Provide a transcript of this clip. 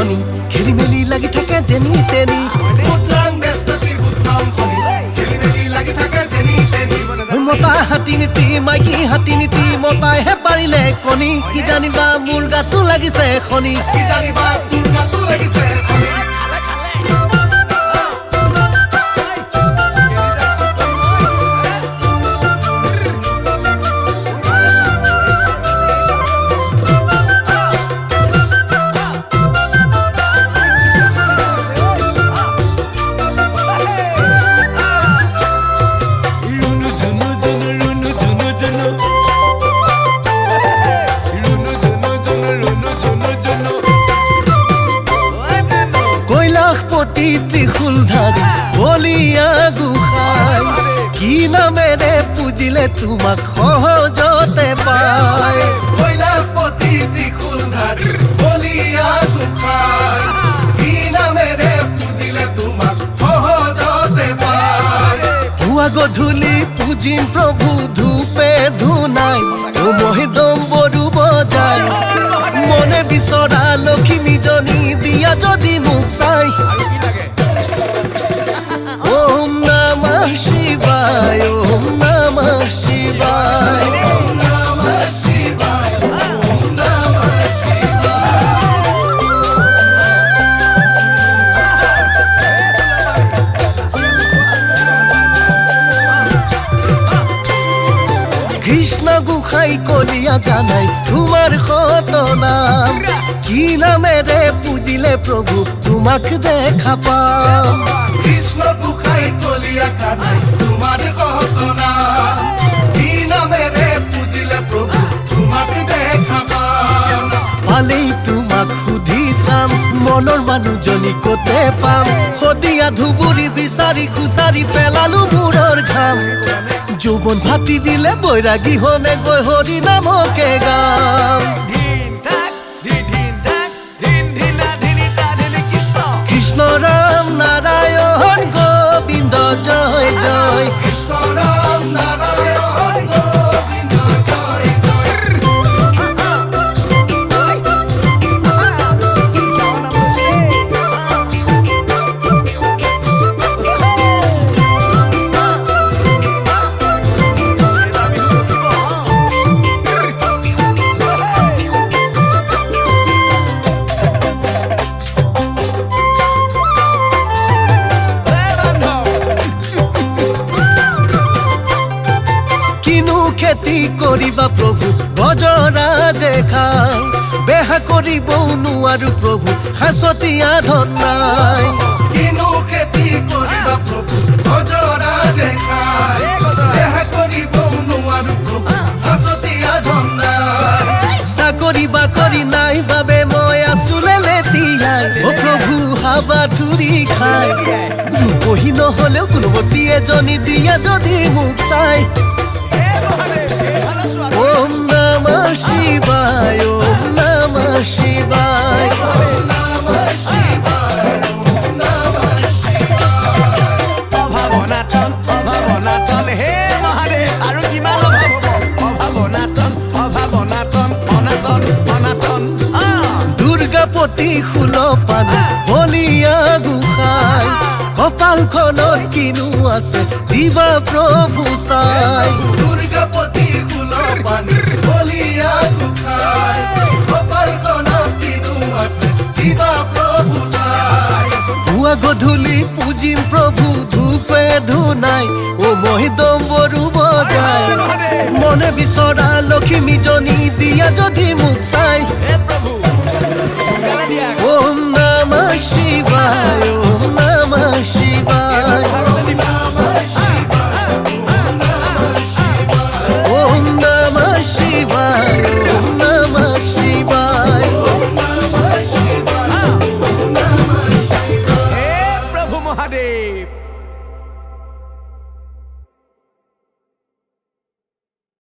শনি খেলি মেলি লাগি থাকে যেনি তেনি মতা হাতী নীতি মাইকী হাতী নীতি মতাইহে পাৰিলে কণী কি জানিবা মোৰ গাতো লাগিছে খনি ত্ৰিশূলধাৰী বলিয়া গোসাঁই কি নামেৰে পুজিলে তোমাক সহজতে পায় কৈলাশপতি ত্ৰিশূলধাৰী বলিয়া গোসাঁই কি নামেৰে পুজিলে তোমাক সহজতে পায় পুৱা গধূলি পূজিম প্ৰভু ধূপে ধুনাই মহিদম বড়ু বজাই মনে বিচৰা লক্ষ্মীজনী দিয়া যদি মোক চাই Om Namah Shivaya, Om Namah Shivaya, Om Namah Shivaya, Om Namah Shivaya. Krishna Gukhai Koliya Ganai, Tumar Khoto Naam, Ki nameৰে পুজিলে প্ৰভু তোমাক দেখা পাম কৃষ্ণ গোসাঁই কলিয়া কানাই তোমাৰ কহতনা কি নামেৰে পুজিলে প্ৰভু তোমাক দেখা পাম পালেই তোমাক সুধি চাম মনৰ মানুহজনী কতে পাম সদিয়া ধুবুৰী বিচাৰি খুচাৰি পেলালো মূৰৰ ঘাম যৌৱন ভাতি দিলে বৈৰাগী হমে গৈ হৰি নামকে গাম ৰাম নাৰায়ণ গোবিন্দ জয় জয় কৃষ্ণ ৰাম নাৰায়ণ গোবিন্দ জয় জয় খেতি কৰিবা প্ৰভু বজৰাজে খাই বেহা কৰিব নোৱাৰো প্ৰভু খাচতীয়া ধন নাই কিনো খেতি কৰিবা প্ৰভু বজৰাজে খাই বেহা কৰিব নোৱাৰো প্ৰভু খাচতীয়া ধন নাই চাকৰি বাকৰি নাই বাবে মই আচুলে লেতিয়াই অ প্ৰভু হাবা ধুৰি খাই ৰূপহী নহ'লেও গুণৱতী এজনী দিয়া যদি মোক চাই Om Namah Shivaya, Om Namah Shivaya, Om Namah Shivaya, Om Namah Shivaya. Obhavanaton, he Mahadev, aru kiman obhav hobo. Obhavanaton, onaton. Durgapoti khulopani, boliya gosaঁই কপালখনত কিনো আছে দিবা প্ৰভু চাই দুৰ্গাপতি খুলপানি বলিয়া গোসাঁই কপালখনত কিনো আছে দিবা প্ৰভু চাই পুৱা গধূলি পূজিম প্ৰভু ধূপে ধুনাই ও মহিদম বড়ু বজাই মনে বিচৰা লক্ষ্মীজনী দিয়া যদি মোক চাই Om Namah Shivaya, Om